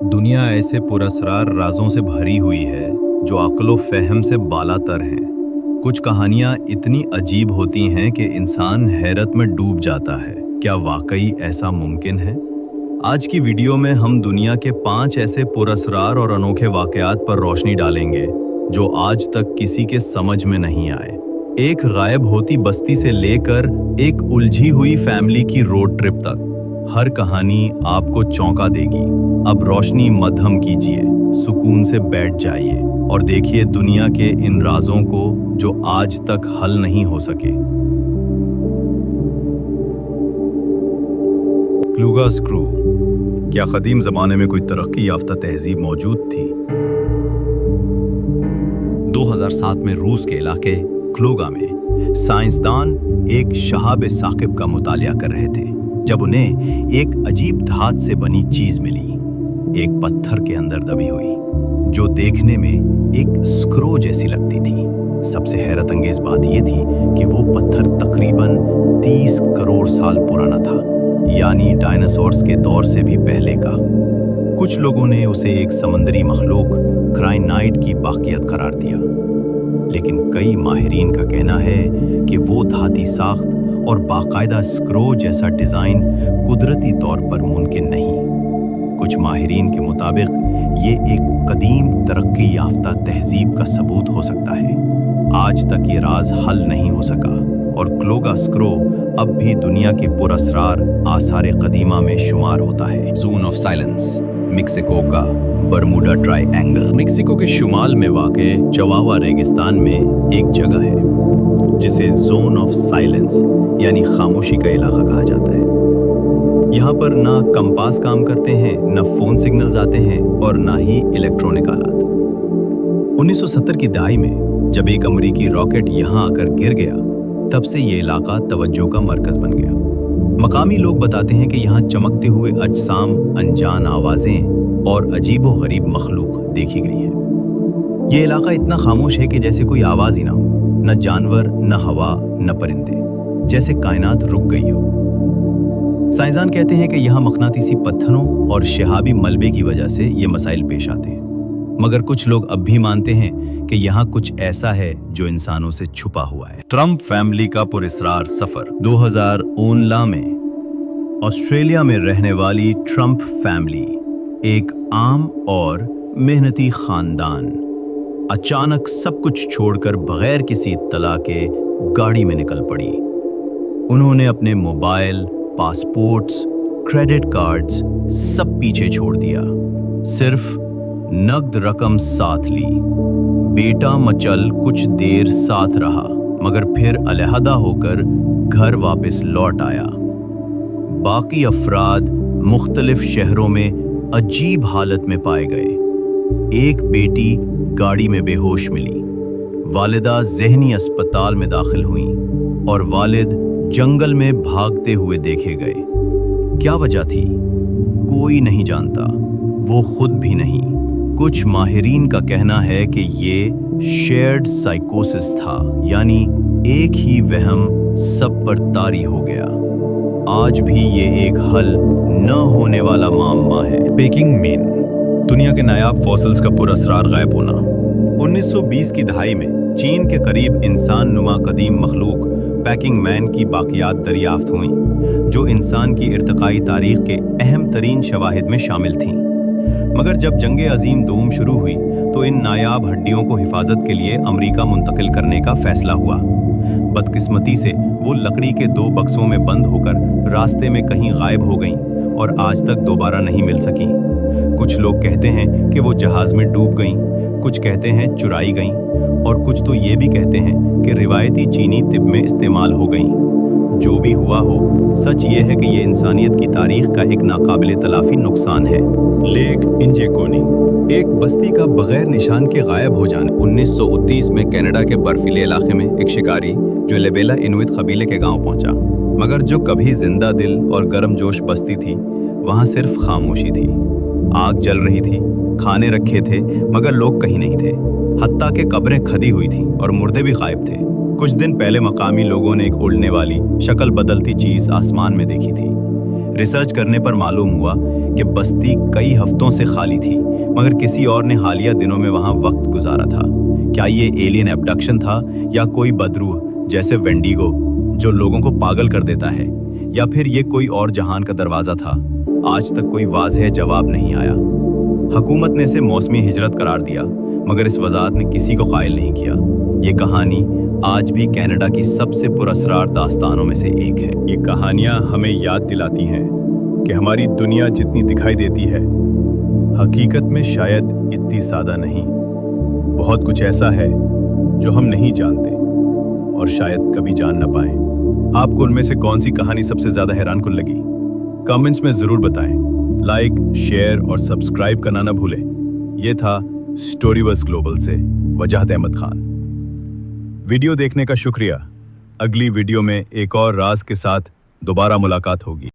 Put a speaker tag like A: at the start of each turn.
A: दुनिया ऐसे पुरस्कार राजों से भरी हुई है जो अक्ल व फहम से बालातर हैं। कुछ कहानियां इतनी अजीब होती हैं कि इंसान हैरत में डूब जाता है। क्या वाकई ऐसा मुमकिन है? आज की वीडियो में हम दुनिया के 5 ऐसे पुरस्कार और अनोखे वाकयात पर रोशनी डालेंगे जो आज तक किसी के समझ में नहीं आए। एक गायब होती बस्ती से लेकर एक उलझी हुई फैमिली की रोड ट्रिप तक, हर कहानी आपको चौंका देगी। अब रोशनी मध्यम कीजिए, सुकून से बैठ जाइए और देखिए दुनिया के इन राजों को जो आज तक हल नहीं हो सके। क्लूगा स्क्रू। क्या कदीम जमाने में कोई तरक्की याफ्ता तहजीब मौजूद थी? 2007 में रूस के इलाके क्लूगा में साइंसदान एक शहाब साकिब का मुतालिया कर रहे थे जब उन्हें एक अजीब धात से बनी चीज मिली, एक पत्थर के अंदर दबी हुई जो देखने में एक स्क्रू जैसी लगती थी। सबसे हैरत अंगेज बात यह थी कि वो पत्थर तकरीबन 30 करोड़ साल पुराना था, यानी डायनासोर्स के दौर से भी पहले का। कुछ लोगों ने उसे एक समंदरी मखलूक क्राइनाइट की बाकियत करार दिया, लेकिन कई माहिरीन का कहना है कि वो धाती साख्त और बाकायदा स्क्रू जैसा डिजाइन कुदरती तौर पर मुमकिन नहीं। कुछ माहिरीन के मुताबिक ये एक कदीम तरक्की याफ्ता तहजीब का सबूत हो सकता है। आज तक ये राज हल नहीं हो सका और क्लूगा स्क्रू अब भी दुनिया के पुरस्कार आसार कदीमा में शुमार होता है। जोन ऑफ साइलेंस, मेक्सिको का बरमूडा ट्रायंगल। मेक्सिको के शुमाल में वाक़े चवावा रेगिस्तान में एक जगह है जिसे जोन ऑफ साइलेंस यानी खामोशी का इलाका कहा जाता है। यहाँ पर ना कंपास काम करते हैं, ना फोन सिग्नल्स आते हैं और ना ही इलेक्ट्रॉनिक आलात। 1970 की दहाई में जब एक अमरीकी रॉकेट यहाँ आकर गिर गया, तब से ये इलाका तवज्जो का मरकज बन गया। मकामी लोग बताते हैं कि यहाँ चमकते हुए अजसाम, अनजान आवाजें और अजीबो गरीब मखलूक देखी गई है। ये इलाका इतना खामोश है कि जैसे कोई आवाज ही ना हो, न जानवर, न हवा, न परिंदे, जैसे कायनात रुक गई हो। साइंसदान कहते हैं कि यहाँ मकनातीसी पत्थरों और शहाबी मलबे की वजह से ये मसाइल पेश आते हैं, मगर कुछ लोग अब भी मानते हैं कि यहाँ कुछ ऐसा है जो इंसानों से छुपा हुआ है। ट्रंप फैमिली का पुरस्कार सफर। 2019 में ऑस्ट्रेलिया में रहने वाली ट्रंप फैमिली, एक आम और मेहनती खानदान, अचानक सब कुछ छोड़कर बगैर किसी इत्तला के गाड़ी में निकल पड़ी। उन्होंने अपने मोबाइल, पासपोर्ट्स, क्रेडिट कार्ड्स सब पीछे छोड़ दिया, सिर्फ नकद रकम साथ ली। बेटा मचल कुछ देर साथ रहा, मगर फिर अलहदा होकर घर वापस लौट आया। बाकी अफराद मुख्तलिफ शहरों में अजीब हालत में पाए गए। एक बेटी गाड़ी में बेहोश मिली, वालिदा ज़हनी अस्पताल में दाखिल हुईं और वालिद जंगल में भागते हुए देखे गए। क्या वजह थी? कोई नहीं जानता, वो खुद भी नहीं। कुछ माहिरीन का कहना है कि ये शेयर्ड साइकोसिस था, यानी एक ही वहम सब पर तारी हो गया। आज भी ये एक हल न होने वाला मामला है। पेकिंग मैन, दुनिया के नायाब फॉसिल्स का पुरस्कार गायब होना। 1920 की दहाई में चीन के करीब इंसान नुमा कदीम मखलूक पैकिंग मैन की बाकियात दरियाफ्त हुई, जो इंसान की इर्तिकाई तारीख के अहम तरीन शवाहिद में शामिल थीं। मगर जब जंग अजीम दोम शुरू हुई तो इन नायाब हड्डियों को हिफाजत के लिए अमेरिका मुंतकिल करने का फैसला हुआ। बदकिस्मती से वो लकड़ी के 2 बक्सों में बंद होकर रास्ते में कहीं गायब हो गईं और आज तक दोबारा नहीं मिल सकीं। कुछ लोग कहते हैं कि वो जहाज में डूब गईं, कुछ कहते हैं चुराई गईं और कुछ तो ये भी कहते हैं कि रिवायती चीनी तिब में इस्तेमाल हो गईं। जो भी हुआ हो, सच ये है कि ये इंसानियत की तारीख का एक नाकाबिले तलाफी नुकसान है। लेक इंजेकोनी, एक बस्ती का बगैर निशान के गायब हो जाना। 1929 में कनाडा के बर्फीले इलाके में एक शिकारी जो लेबेला इनुइट कबीले के गांव पहुंचा, मगर जो कभी जिंदा दिल और गर्मजोश बस्ती थी, वहां सिर्फ खामोशी थी। आग जल रही थी, खाने रखे थे, मगर लोग कहीं नहीं थे। हत्ता के कब्रें खदी हुई थीं और मुर्दे भी गायब थे। कुछ दिन पहले मकामी लोगों ने एक उड़ने वाली, शक्ल बदलती चीज आसमान में देखी थी। रिसर्च करने पर मालूम हुआ कि बस्ती कई हफ्तों से खाली थी, मगर किसी और ने हालिया दिनों में वहां वक्त गुजारा था। क्या ये एलियन एब्डक्शन था या कोई बदरूह जैसे वेंडिगो जो लोगों को पागल कर देता है, या फिर ये कोई और जहान का दरवाजा था? आज तक कोई वाज़ेह जवाब नहीं आया। हुकूमत ने इसे मौसमी हिजरत करार दिया, मगर इस वजाहत ने किसी को कायल नहीं किया। ये कहानी आज भी कनाडा की सबसे पुरअसरार दास्तानों में से एक है।
B: ये कहानियां हमें याद दिलाती हैं कि हमारी दुनिया जितनी दिखाई देती है, हकीकत में शायद इतनी सादा नहीं। बहुत कुछ ऐसा है जो हम नहीं जानते और शायद कभी जान न पाए। आपको उनमें से कौन सी कहानी सबसे ज्यादा हैरानकुन लगी? कमेंट्स में जरूर बताएं। लाइक, शेयर और सब्सक्राइब करना ना भूलें। ये था स्टोरीवर्स ग्लोबल से वजाहत अहमद खान। वीडियो देखने का शुक्रिया। अगली वीडियो में एक और राज के साथ दोबारा मुलाकात होगी।